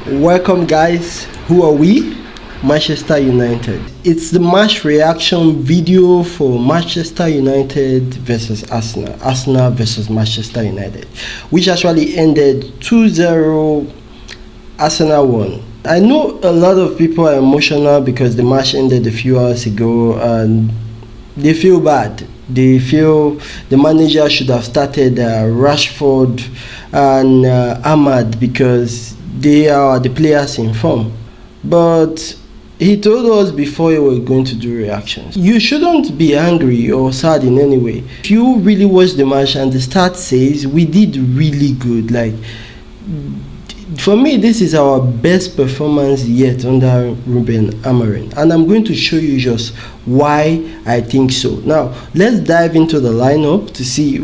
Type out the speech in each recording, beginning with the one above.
Welcome guys, who are we? Manchester United. It's the match reaction video for Manchester United versus Arsenal versus Manchester United, which actually ended 2-0. Arsenal won. I know a lot of people are emotional because the match ended a few hours ago and they feel bad. They feel the manager should have started Rashford and Ahmad because they are the players in form. But he told us before he was going to do reactions. You shouldn't be angry or sad in any way. If you really watch the match and the stat says we did really good, like for me this is our best performance yet under Ruben Amorim, and I'm going to show you just why I think so. Now let's dive into the lineup to see.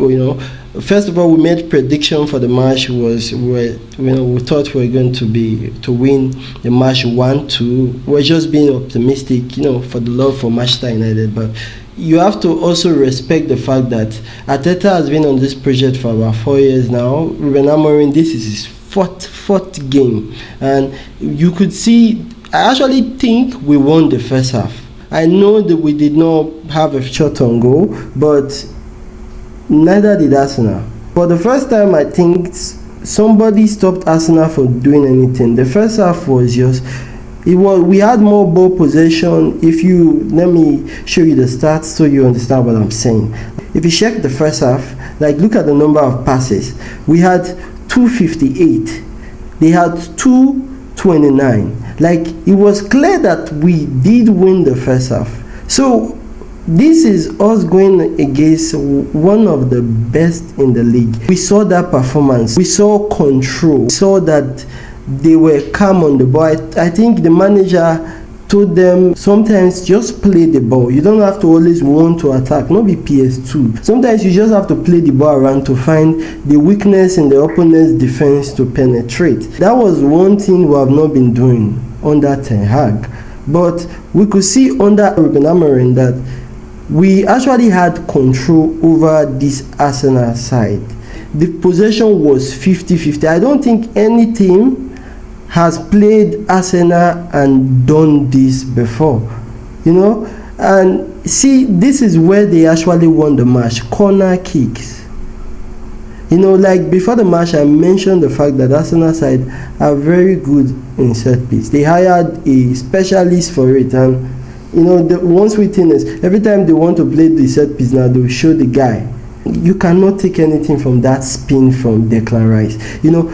First of all, we made prediction for the match. We thought we were going to win the match 1-2. We're just being optimistic, for the love for Manchester United. But you have to also respect the fact that Arteta has been on this project for about 4 years now. Ruben Amorim, this is his fourth game, and you could see. I actually think we won the first half. I know that we did not have a shot on goal, but neither did Arsenal. For the first time, I think somebody stopped Arsenal from doing anything. The first half was just, we had more ball possession. Let me show you the stats so you understand what I'm saying. If you check the first half, like look at the number of passes. We had 258. They had 229. Like it was clear that we did win the first half. So this is us going against one of the best in the league. We saw that performance. We saw control. We saw that they were calm on the ball. I think the manager told them sometimes just play the ball. You don't have to always want to attack, not be PS2. Sometimes you just have to play the ball around to find the weakness in the opponent's defense to penetrate. That was one thing we have not been doing under Ten Hag. But we could see under Ruben Amorim that we actually had control over this Arsenal side. The possession was 50-50. I don't think any team has played Arsenal and done this before, and see, this is where they actually won the match. Corner kicks. Like before the match, I mentioned the fact that Arsenal side are very good in set piece. They hired a specialist for it, and the one sweet thing is every time they want to play the set piece now, they'll show the guy. You cannot take anything from that spin from Declan Rice.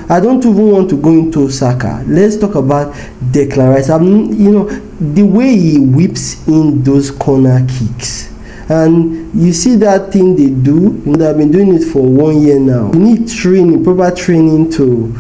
I don't even want to go into Saka. Let's talk about Declan Rice. The way he whips in those corner kicks. And you see that thing they do. They've been doing it for 1 year now. You need training, proper training to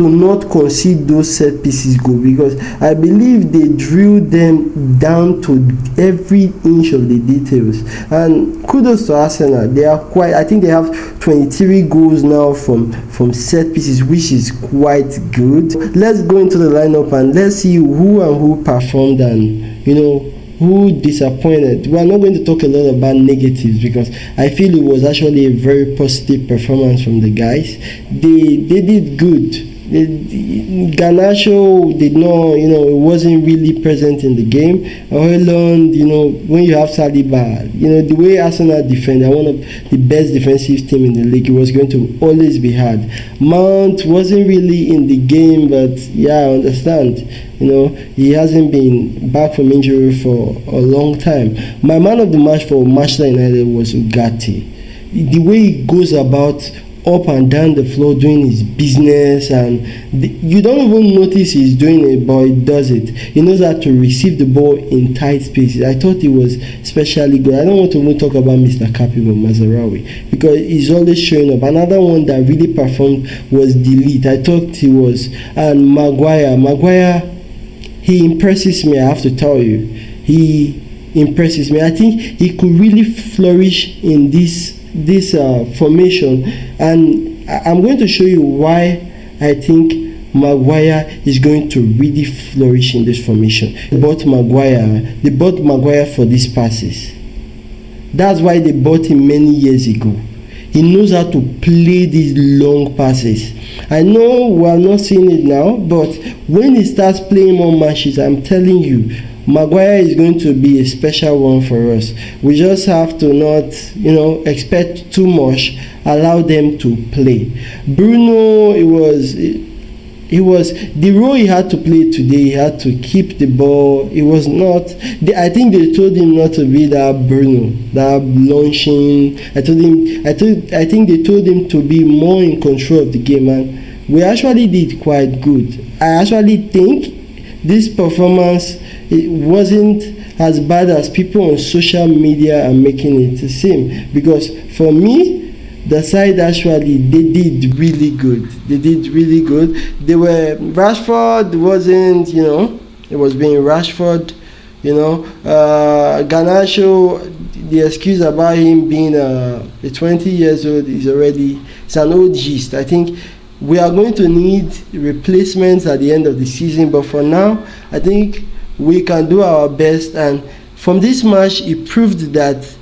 not concede those set pieces goal, because I believe they drill them down to every inch of the details. And kudos to Arsenal. I think they have 23 goals now from set pieces, which is quite good. Let's go into the lineup and let's see who performed and who disappointed. We are not going to talk a lot about negatives because I feel it was actually a very positive performance from the guys. They did good. Garnacho did not, it wasn't really present in the game. Højlund, when you have Saliba, the way Arsenal defend, they're one of the best defensive team in the league. It was going to always be hard. Mount wasn't really in the game, but yeah, I understand. He hasn't been back from injury for a long time. My man of the match for Manchester United was Ugarte. The way he goes about up and down the floor doing his business, and you don't even notice he's doing it, but he does it. He knows how to receive the ball in tight spaces. I thought he was especially good. I don't want to even talk about Mr. Capivo Mazarawi because he's always showing up. Another one that really performed was Delete. I thought he was, and Maguire, he impresses me. I have to tell you, he impresses me. I think he could really flourish in this formation, and I'm going to show you why I think Maguire is going to really flourish in this formation. They bought Maguire for these passes. That's why they bought him many years ago. He knows how to play these long passes. I know we are not seeing it now, but when he starts playing more matches, I'm telling you, Maguire is going to be a special one for us. We just have to not, expect too much. Allow them to play. Bruno, it was the role he had to play today. He had to keep the ball. It was not. I think they told him not to be that Bruno, that launching. I think they told him to be more in control of the game, and we actually did quite good. I actually think this performance, it wasn't as bad as people on social media are making it seem, because for me, the side actually, they did really good. They were, Rashford wasn't, it was being Rashford, Garnacho, the excuse about him being a 20 years old it's an old gist. I think we are going to need replacements at the end of the season, but for now, I think we can do our best. And from this match, it proved that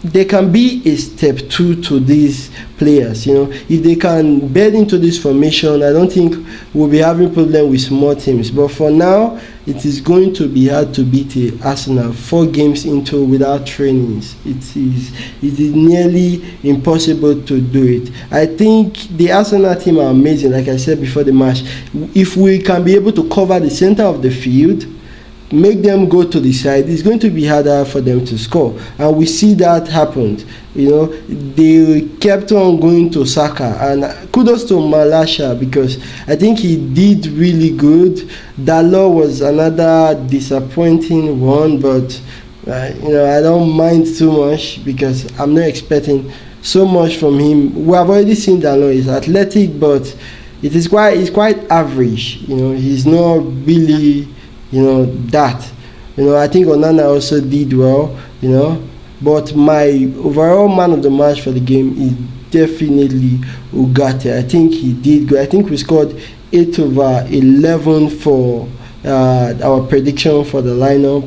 there can be a step 2 to these players. If they can bed into this formation, I don't think we'll be having problem with small teams. But for now, it is going to be hard to beat Arsenal 4 games into without trainings. It is nearly impossible to do it. I think the Arsenal team are amazing. Like I said before the match, if we can be able to cover the center of the field, make them go to the side, it's going to be harder for them to score, and we see that happened. They kept on going to Saka, and kudos to Malasha, because I think he did really good. Dalot was another disappointing one, but I don't mind too much because I'm not expecting so much from him. We have already seen Dalot is athletic, but it's quite average. He's not really that. I think Onana also did well, but my overall man of the match for the game is definitely Ugarte. I think he did good. I think we scored 8/11 for our prediction for the lineup.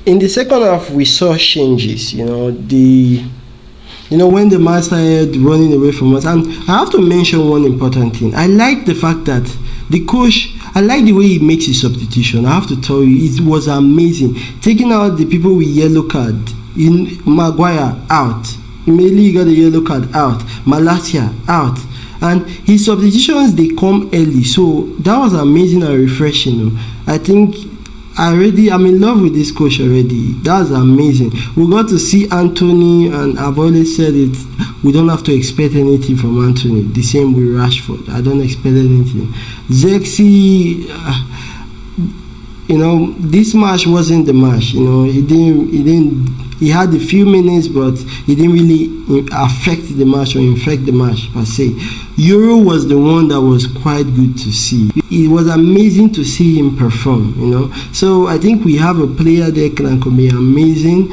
In the second half, we saw changes. When the match started running away from us, and I have to mention one important thing. I like the fact that the coach, I like the way he makes his substitution. I have to tell you, it was amazing. Taking out the people with yellow card, in Maguire out, Meli got a yellow card out, Malacia out, and his substitutions, they come early, so that was amazing and refreshing. I think I'm in love with this coach already. That's amazing. We got to see Anthony, and I've always said it, we don't have to expect anything from Anthony. The same with Rashford. I don't expect anything. Zexi, this match wasn't the match. He had a few minutes, but he didn't really affect the match or infect the match per se. Euro was the one that was quite good to see. It was amazing to see him perform, So I think we have a player there that can be amazing.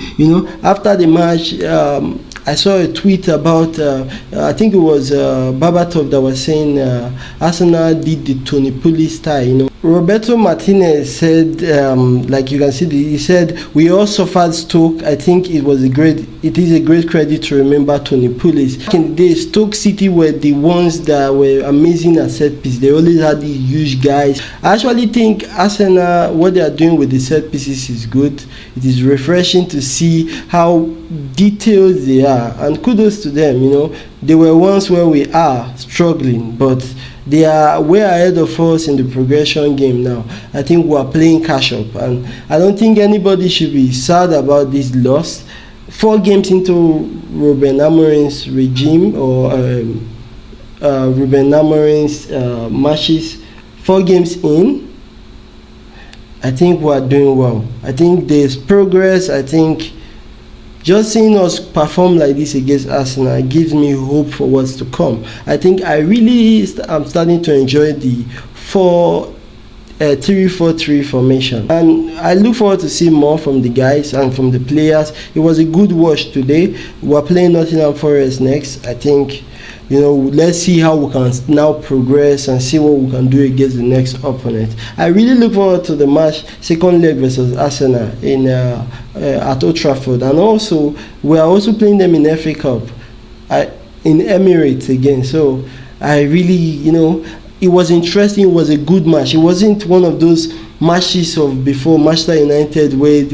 After the match, I saw a tweet about, I think it was Babatov that was saying Arsenal did the Tony Pulis style, Roberto Martinez said, like you can see, he said, we all suffered Stoke. I think it is a great credit to remember Tony Pulis. Back in the day, Stoke City were the ones that were amazing at set piece. They always had these huge guys. I actually think Arsenal, what they are doing with the set pieces is good. It is refreshing to see how detailed they are, and kudos to them. They were once where we are struggling, but they are way ahead of us in the progression game now. I think we are playing cash up, and I don't think anybody should be sad about this loss. 4 games into Ruben Amorim's regime, or Ruben Amorim's matches, 4 games in, I think we are doing well. I think there's progress. I think just seeing us perform like this against Arsenal gives me hope for what's to come. I think I'm starting to enjoy the 3-4-3 formation, and I look forward to see more from the guys and from the players. It was a good watch today. We're playing Nottingham Forest next. I think, let's see how we can now progress and see what we can do against the next opponent. I really look forward to the match, second leg versus Arsenal at Old Trafford, and also we are also playing them in FA Cup. in Emirates again. So I really, it was interesting. It was a good match. It wasn't one of those matches of before Manchester United where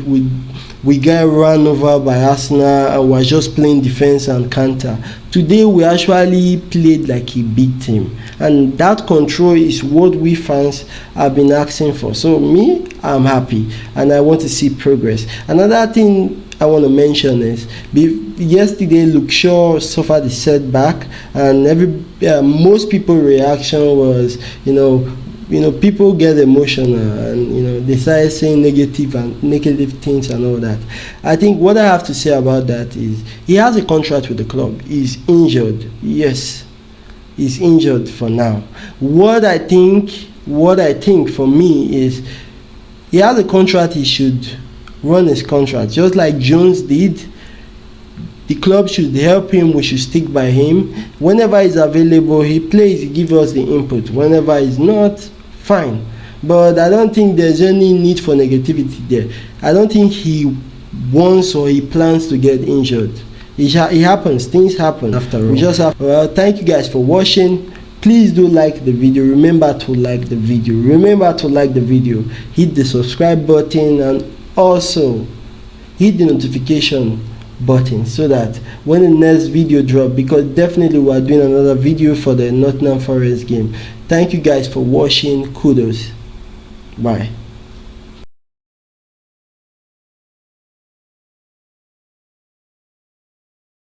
we got run over by Arsenal and we're just playing defense and counter. Today we actually played like a big team, and that control is what we fans have been asking for. So me, I'm happy and I want to see progress. Another thing I want to mention is yesterday Luke Shaw suffered a setback, and most people's reaction was, people get emotional and they start saying negative things and all that. I think what I have to say about that is he has a contract with the club. He's injured. Yes, he's injured for now. What I think for me is he has a contract. He should run his contract just like Jones did. The club should help him. We should stick by him. Whenever he's available, he plays. He gives us the input. Whenever he's not, fine. But I don't think there's any need for negativity there. I don't think he wants or he plans to get injured. It happens. Things happen after all. We just have. Well, thank you guys for watching. Please do like the video. Remember to like the video. Hit the subscribe button and also hit the notification button so that when the next video drop, because definitely we are doing another video for the Nottingham Forest game. Thank you guys for watching. Kudos. Bye.